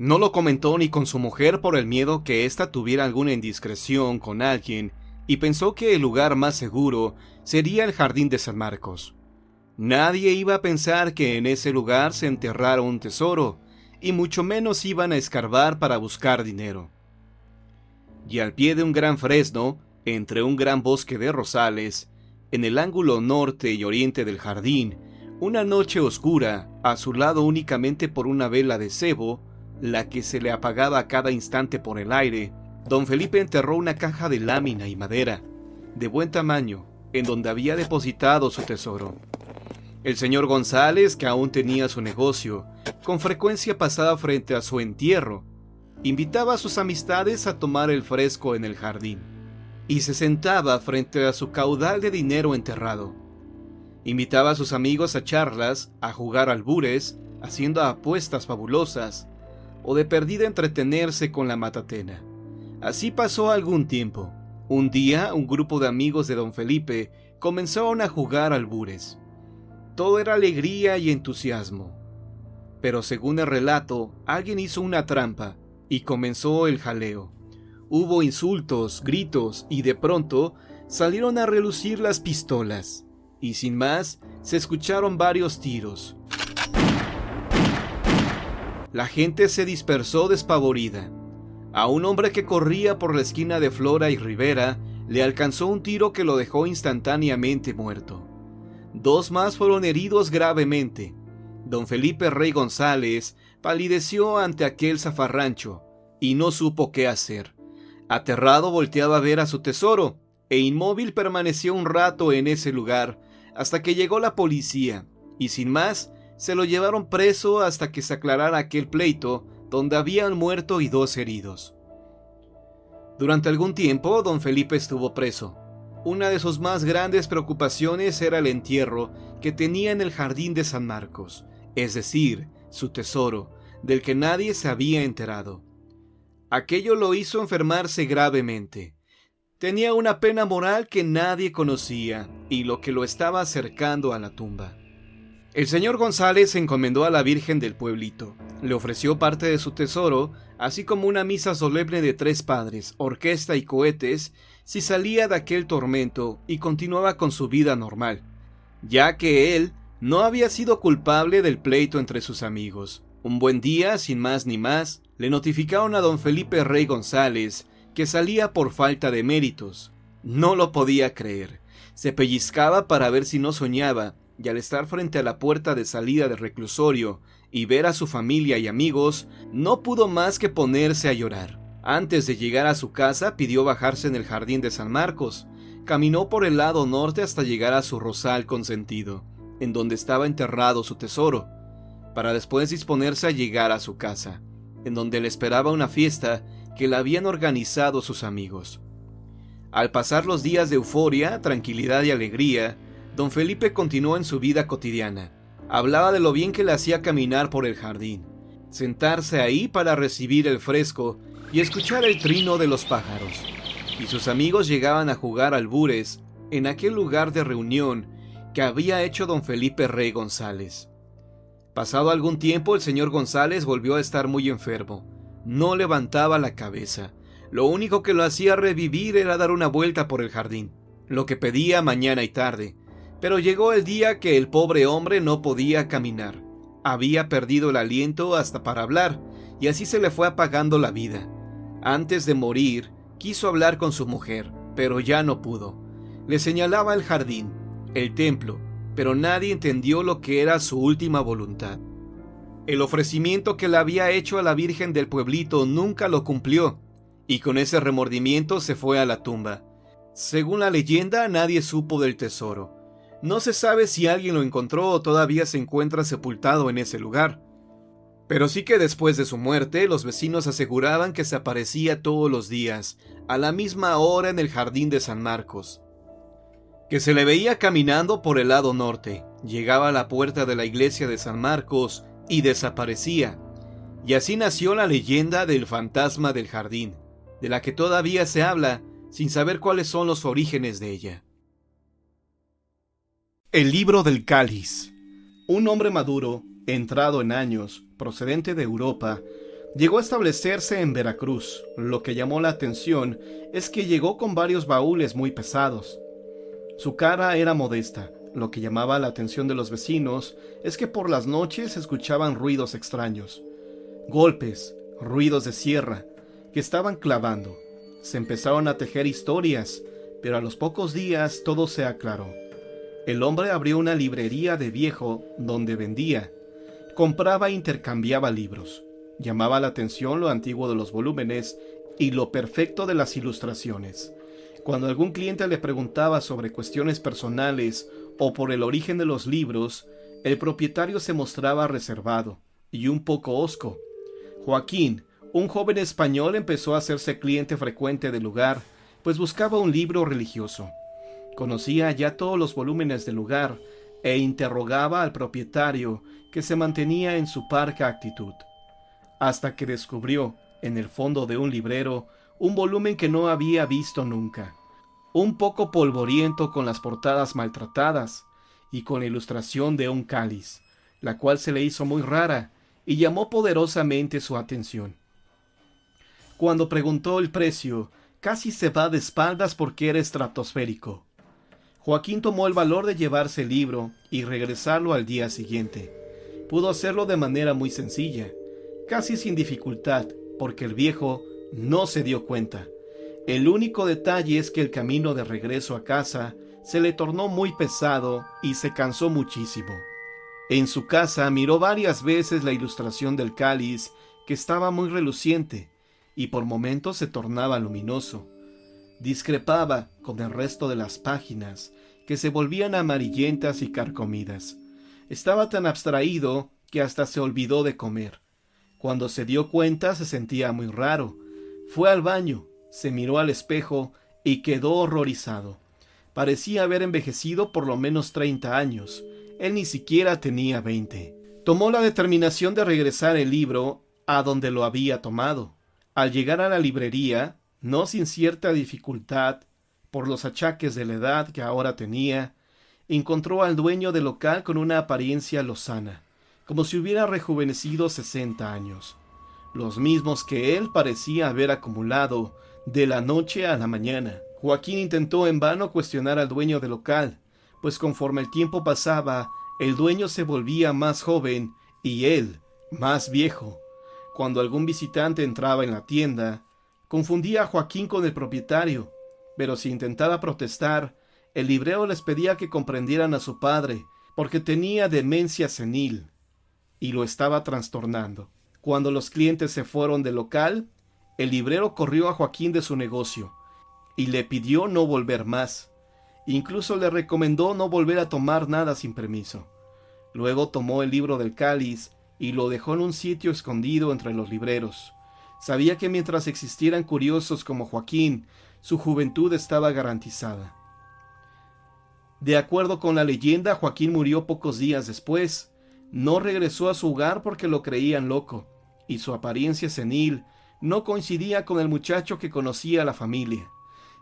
No lo comentó ni con su mujer por el miedo que ésta tuviera alguna indiscreción con alguien, y pensó que el lugar más seguro sería el jardín de San Marcos. Nadie iba a pensar que en ese lugar se enterrara un tesoro, y mucho menos iban a escarbar para buscar dinero. Y al pie de un gran fresno, entre un gran bosque de rosales, en el ángulo norte y oriente del jardín, una noche oscura, azulado únicamente por una vela de cebo, la que se le apagaba a cada instante por el aire, don Felipe enterró una caja de lámina y madera, de buen tamaño, en donde había depositado su tesoro. El señor González, que aún tenía su negocio, con frecuencia pasaba frente a su entierro, invitaba a sus amistades a tomar el fresco en el jardín, y se sentaba frente a su caudal de dinero enterrado. Invitaba a sus amigos a charlas, a jugar albures, haciendo apuestas fabulosas, o de perdida entretenerse con la matatena. Así pasó algún tiempo. Un día, un grupo de amigos de don Felipe comenzaron a jugar albures. Todo era alegría y entusiasmo. Pero según el relato, alguien hizo una trampa y comenzó el jaleo. Hubo insultos, gritos y de pronto salieron a relucir las pistolas. Y sin más, se escucharon varios tiros. La gente se dispersó despavorida. A un hombre que corría por la esquina de Flora y Rivera le alcanzó un tiro que lo dejó instantáneamente muerto. 2 más fueron heridos gravemente. Don Felipe Rey González palideció ante aquel zafarrancho y no supo qué hacer. Aterrado volteaba a ver a su tesoro e inmóvil permaneció un rato en ese lugar hasta que llegó la policía y sin más se lo llevaron preso hasta que se aclarara aquel pleito donde habían muerto y 2 heridos. Durante algún tiempo, don Felipe estuvo preso. Una de sus más grandes preocupaciones era el entierro que tenía en el jardín de San Marcos, es decir, su tesoro, del que nadie se había enterado. Aquello lo hizo enfermarse gravemente. Tenía una pena moral que nadie conocía y lo que lo estaba acercando a la tumba. El señor González se encomendó a la Virgen del pueblito. Le ofreció parte de su tesoro, así como una misa solemne de 3 padres, orquesta y cohetes, si salía de aquel tormento y continuaba con su vida normal, ya que él no había sido culpable del pleito entre sus amigos. Un buen día, sin más ni más, le notificaron a don Felipe Rey González que salía por falta de méritos. No lo podía creer. Se pellizcaba para ver si no soñaba, y al estar frente a la puerta de salida del reclusorio y ver a su familia y amigos, no pudo más que ponerse a llorar. Antes de llegar a su casa, pidió bajarse en el jardín de San Marcos. Caminó por el lado norte hasta llegar a su rosal consentido, en donde estaba enterrado su tesoro, para después disponerse a llegar a su casa, en donde le esperaba una fiesta que le habían organizado sus amigos. Al pasar los días de euforia, tranquilidad y alegría, don Felipe continuó en su vida cotidiana. Hablaba de lo bien que le hacía caminar por el jardín, sentarse ahí para recibir el fresco y escuchar el trino de los pájaros. Y sus amigos llegaban a jugar albures en aquel lugar de reunión que había hecho don Felipe Rey González. Pasado algún tiempo, el señor González volvió a estar muy enfermo. No levantaba la cabeza. Lo único que lo hacía revivir era dar una vuelta por el jardín, lo que pedía mañana y tarde. Pero llegó el día que el pobre hombre no podía caminar. Había perdido el aliento hasta para hablar, y así se le fue apagando la vida. Antes de morir, quiso hablar con su mujer, pero ya no pudo. Le señalaba el jardín, el templo, pero nadie entendió lo que era su última voluntad. El ofrecimiento que le había hecho a la Virgen del pueblito nunca lo cumplió, y con ese remordimiento se fue a la tumba. Según la leyenda, nadie supo del tesoro. No se sabe si alguien lo encontró o todavía se encuentra sepultado en ese lugar. Pero sí que después de su muerte, los vecinos aseguraban que se aparecía todos los días, a la misma hora en el jardín de San Marcos. Que se le veía caminando por el lado norte, llegaba a la puerta de la iglesia de San Marcos y desaparecía. Y así nació la leyenda del fantasma del jardín, de la que todavía se habla, sin saber cuáles son los orígenes de ella. El libro del cáliz. Un hombre maduro, entrado en años, procedente de Europa, Llegó a establecerse en Veracruz. Lo que llamó la atención es que llegó con varios baúles muy pesados. Su cara era modesta. Lo que llamaba la atención de los vecinos es que por las noches se escuchaban ruidos extraños. Golpes, ruidos de sierra, que estaban clavando. Se empezaron a tejer historias, pero a los pocos días todo se aclaró. El hombre abrió una librería de viejo donde vendía, compraba e intercambiaba libros. Llamaba la atención lo antiguo de los volúmenes y lo perfecto de las ilustraciones. Cuando algún cliente le preguntaba sobre cuestiones personales o por el origen de los libros, el propietario se mostraba reservado y un poco hosco. Joaquín, un joven español, empezó a hacerse cliente frecuente del lugar, pues buscaba un libro religioso. Conocía ya todos los volúmenes del lugar e interrogaba al propietario, que se mantenía en su parca actitud, hasta que descubrió, en el fondo de un librero, un volumen que no había visto nunca, un poco polvoriento con las portadas maltratadas y con la ilustración de un cáliz, la cual se le hizo muy rara y llamó poderosamente su atención. Cuando preguntó el precio, casi se va de espaldas porque era estratosférico. Joaquín tomó el valor de llevarse el libro y regresarlo al día siguiente. Pudo hacerlo de manera muy sencilla, casi sin dificultad, porque el viejo no se dio cuenta. El único detalle es que el camino de regreso a casa se le tornó muy pesado y se cansó muchísimo. En su casa miró varias veces la ilustración del cáliz, que estaba muy reluciente, y por momentos se tornaba luminoso. Discrepaba con el resto de las páginas, que se volvían amarillentas y carcomidas. Estaba tan abstraído que hasta se olvidó de comer. Cuando se dio cuenta se sentía muy raro. Fue al baño, se miró al espejo y quedó horrorizado. Parecía haber envejecido por lo menos 30 años. Él ni siquiera tenía 20. Tomó la determinación de regresar el libro a donde lo había tomado. Al llegar a la librería, no sin cierta dificultad, por los achaques de la edad que ahora tenía, encontró al dueño del local con una apariencia lozana, como si hubiera rejuvenecido 60 años, los mismos que él parecía haber acumulado de la noche a la mañana. Joaquín intentó en vano cuestionar al dueño del local, pues conforme el tiempo pasaba, el dueño se volvía más joven y él más viejo. Cuando algún visitante entraba en la tienda, confundía a Joaquín con el propietario, pero si intentaba protestar, el librero les pedía que comprendieran a su padre, porque tenía demencia senil, y lo estaba trastornando. Cuando los clientes se fueron del local, el librero corrió a Joaquín de su negocio, y le pidió no volver más. Incluso le recomendó no volver a tomar nada sin permiso. Luego tomó el libro del cáliz y lo dejó en un sitio escondido entre los libreros. Sabía que mientras existieran curiosos como Joaquín, su juventud estaba garantizada. De acuerdo con la leyenda, Joaquín murió pocos días después. No regresó a su hogar porque lo creían loco, y su apariencia senil no coincidía con el muchacho que conocía a la familia.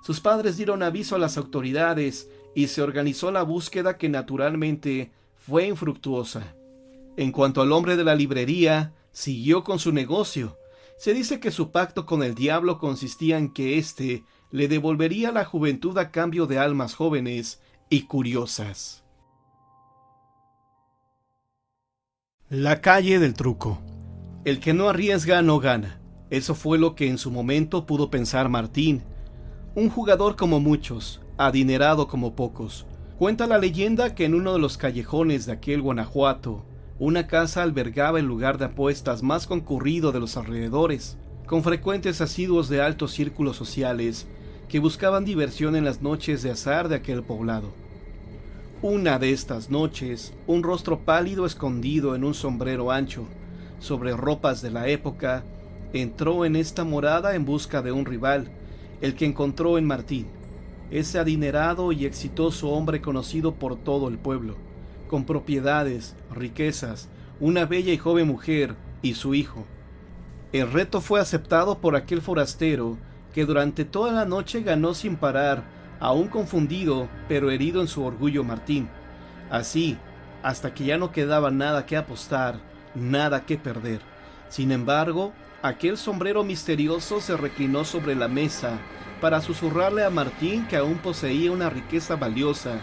Sus padres dieron aviso a las autoridades y se organizó la búsqueda, que naturalmente fue infructuosa. En cuanto al hombre de la librería, siguió con su negocio. Se dice que su pacto con el diablo consistía en que éste le devolvería la juventud a cambio de almas jóvenes y curiosas. La calle del truco. El que no arriesga no gana. Eso fue lo que en su momento pudo pensar Martín, un jugador como muchos, adinerado como pocos. Cuenta la leyenda que en uno de los callejones de aquel Guanajuato, una casa albergaba el lugar de apuestas más concurrido de los alrededores, con frecuentes asiduos de altos círculos sociales que buscaban diversión en las noches de azar de aquel poblado. Una de estas noches, un rostro pálido escondido en un sombrero ancho, sobre ropas de la época, entró en esta morada en busca de un rival, el que encontró en Martín, ese adinerado y exitoso hombre conocido por todo el pueblo, con propiedades, riquezas, una bella y joven mujer y su hijo. El reto fue aceptado por aquel forastero, que durante toda la noche ganó sin parar, aún confundido pero herido en su orgullo Martín. Así, hasta que ya no quedaba nada que apostar, nada que perder. Sin embargo, aquel sombrero misterioso se reclinó sobre la mesa para susurrarle a Martín que aún poseía una riqueza valiosa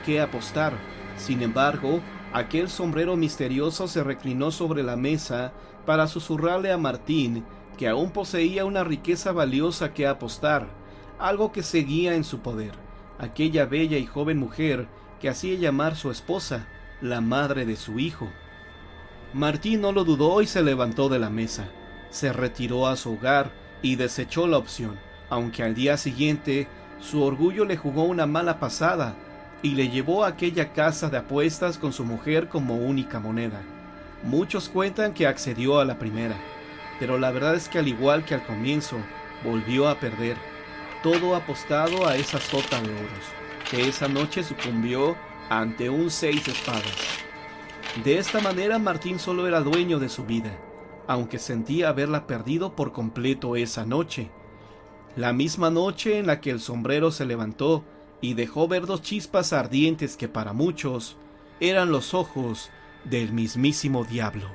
que apostar. Sin embargo, aquel sombrero misterioso se reclinó sobre la mesa para susurrarle a Martín que aún poseía una riqueza valiosa que apostar, algo que seguía en su poder, aquella bella y joven mujer que hacía llamar su esposa, la madre de su hijo. Martín no lo dudó y se levantó de la mesa, se retiró a su hogar y desechó la opción, aunque al día siguiente su orgullo le jugó una mala pasada y le llevó a aquella casa de apuestas con su mujer como única moneda. Muchos cuentan que accedió a la primera, pero la verdad es que al igual que al comienzo, volvió a perder, todo apostado a esa sota de oros, que esa noche sucumbió ante un 6 de espadas. De esta manera Martín solo era dueño de su vida, aunque sentía haberla perdido por completo esa noche. La misma noche en la que el sombrero se levantó y dejó ver 2 chispas ardientes que para muchos eran los ojos del mismísimo diablo.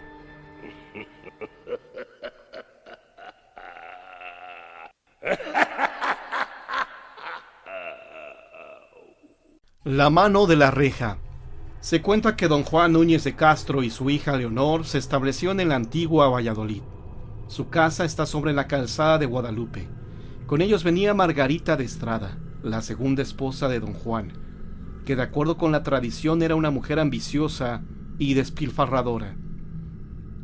La mano de la reja. Se cuenta que don Juan Núñez de Castro y su hija Leonor se establecieron en la antigua Valladolid. Su casa está sobre la calzada de Guadalupe. Con ellos venía Margarita de Estrada, la segunda esposa de don Juan, que de acuerdo con la tradición era una mujer ambiciosa y despilfarradora.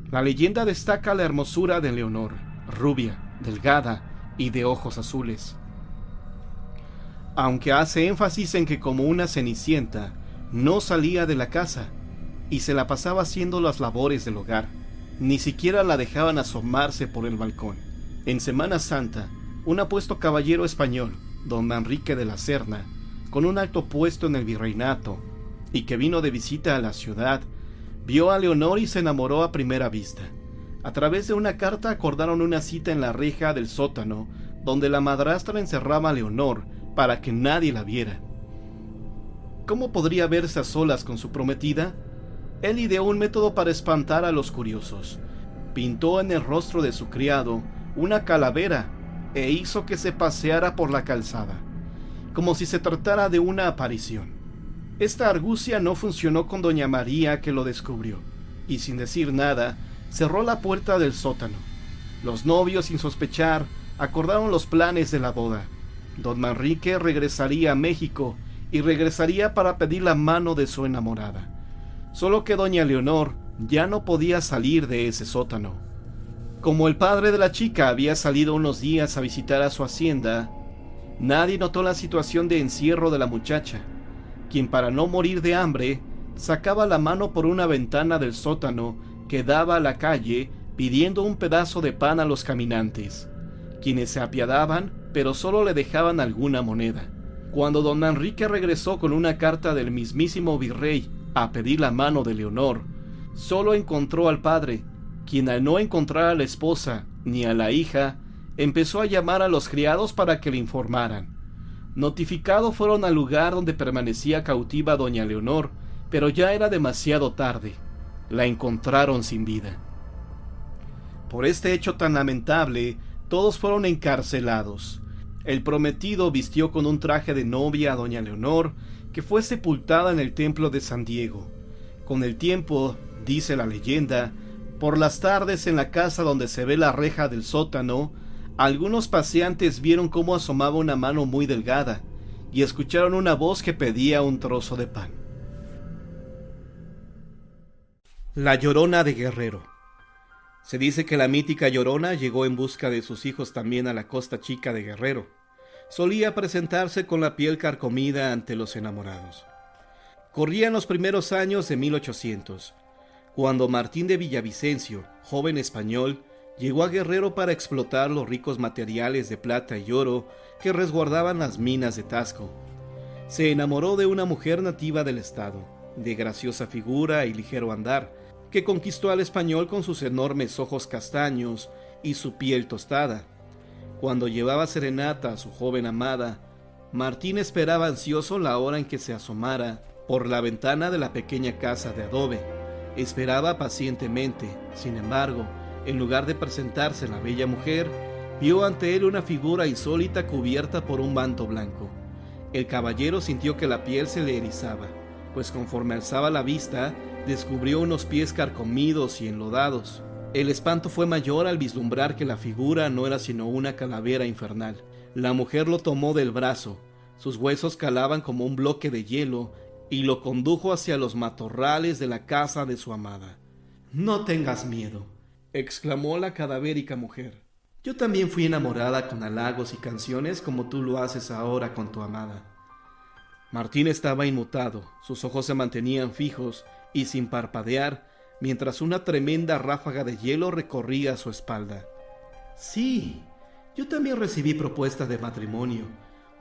La leyenda destaca la hermosura de Leonor, rubia, delgada y de ojos azules. Aunque hace énfasis en que como una cenicienta no salía de la casa y se la pasaba haciendo las labores del hogar, ni siquiera la dejaban asomarse por el balcón. En Semana Santa, un apuesto caballero español, don Manrique de la Serna, con un alto puesto en el virreinato y que vino de visita a la ciudad, vio a Leonor y se enamoró a primera vista. A través de una carta acordaron una cita en la reja del sótano, donde la madrastra encerraba a Leonor para que nadie la viera. ¿Cómo podría verse a solas con su prometida? Él ideó un método para espantar a los curiosos. Pintó en el rostro de su criado una calavera e hizo que se paseara por la calzada, como si se tratara de una aparición. Esta argucia no funcionó con doña María, que lo descubrió, y sin decir nada, cerró la puerta del sótano. Los novios, sin sospechar, acordaron los planes de la boda. Don Manrique regresaría a México y regresaría para pedir la mano de su enamorada. Solo que doña Leonor ya no podía salir de ese sótano. Como el padre de la chica había salido unos días a visitar a su hacienda, nadie notó la situación de encierro de la muchacha, quien para no morir de hambre, sacaba la mano por una ventana del sótano que daba a la calle pidiendo un pedazo de pan a los caminantes, quienes se apiadaban pero solo le dejaban alguna moneda. Cuando don Enrique regresó con una carta del mismísimo virrey a pedir la mano de Leonor, solo encontró al padre, quien al no encontrar a la esposa ni a la hija, empezó a llamar a los criados para que le informaran. Notificados fueron al lugar donde permanecía cautiva doña Leonor, pero ya era demasiado tarde. La encontraron sin vida. Por este hecho tan lamentable, todos fueron encarcelados. El prometido vistió con un traje de novia a doña Leonor, que fue sepultada en el templo de San Diego. Con el tiempo, dice la leyenda, por las tardes en la casa donde se ve la reja del sótano, algunos paseantes vieron cómo asomaba una mano muy delgada y escucharon una voz que pedía un trozo de pan. La Llorona de Guerrero. Se dice que la mítica Llorona llegó en busca de sus hijos también a la Costa Chica de Guerrero. Solía presentarse con la piel carcomida ante los enamorados. Corrían los primeros años de 1800, cuando Martín de Villavicencio, joven español, llegó a Guerrero para explotar los ricos materiales de plata y oro que resguardaban las minas de Tasco. Se enamoró de una mujer nativa del estado, de graciosa figura y ligero andar, que conquistó al español con sus enormes ojos castaños y su piel tostada. Cuando llevaba serenata a su joven amada, Martín esperaba ansioso la hora en que se asomara por la ventana de la pequeña casa de adobe. Esperaba pacientemente, sin embargo, En lugar de presentarse la bella mujer, vio ante él una figura insólita cubierta por un manto blanco. El caballero sintió que la piel se le erizaba, pues conforme alzaba la vista, descubrió unos pies carcomidos y enlodados. El espanto fue mayor al vislumbrar que la figura no era sino una calavera infernal. La mujer lo tomó del brazo, sus huesos calaban como un bloque de hielo, y lo condujo hacia los matorrales de la casa de su amada. «No tengas miedo», exclamó la cadavérica mujer. «Yo también fui enamorada con halagos y canciones como tú lo haces ahora con tu amada». Martín estaba inmutado, sus ojos se mantenían fijos y sin parpadear, mientras una tremenda ráfaga de hielo recorría su espalda. «Sí, yo también recibí propuesta de matrimonio,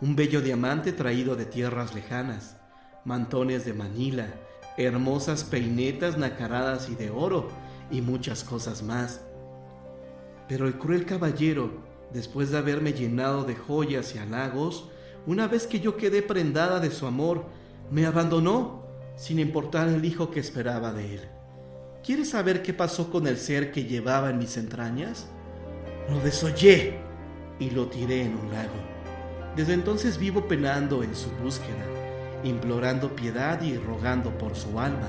un bello diamante traído de tierras lejanas, mantones de Manila, hermosas peinetas nacaradas y de oro, y muchas cosas más. Pero el cruel caballero, después de haberme llenado de joyas y halagos, una vez que yo quedé prendada de su amor, me abandonó, sin importar el hijo que esperaba de él. ¿Quieres saber qué pasó con el ser que llevaba en mis entrañas? Lo desollé y lo tiré en un lago. Desde entonces vivo penando en su búsqueda, implorando piedad y rogando por su alma».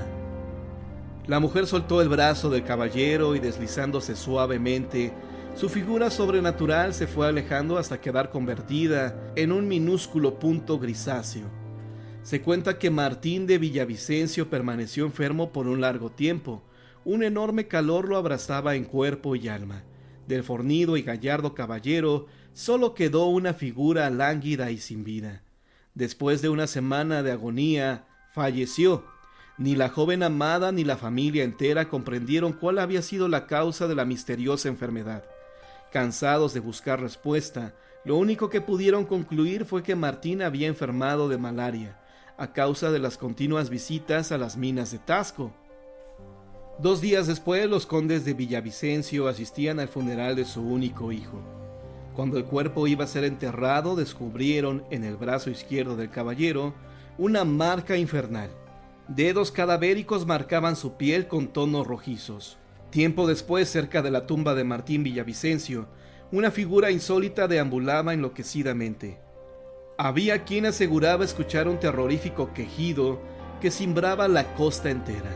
La mujer soltó el brazo del caballero y deslizándose suavemente, su figura sobrenatural se fue alejando hasta quedar convertida en un minúsculo punto grisáceo. Se cuenta que Martín de Villavicencio permaneció enfermo por un largo tiempo. Un enorme calor lo abrazaba en cuerpo y alma. Del fornido y gallardo caballero solo quedó una figura lánguida y sin vida. Después de una semana de agonía, falleció. Ni la joven amada ni la familia entera comprendieron cuál había sido la causa de la misteriosa enfermedad. Cansados de buscar respuesta, lo único que pudieron concluir fue que Martín había enfermado de malaria, a causa de las continuas visitas a las minas de Tasco. 2 días después, los condes de Villavicencio asistían al funeral de su único hijo. Cuando el cuerpo iba a ser enterrado, descubrieron en el brazo izquierdo del caballero una marca infernal. Dedos cadavéricos marcaban su piel con tonos rojizos. Tiempo después, cerca de la tumba de Martín Villavicencio, una figura insólita deambulaba enloquecidamente. Había quien aseguraba escuchar un terrorífico quejido que cimbraba la costa entera.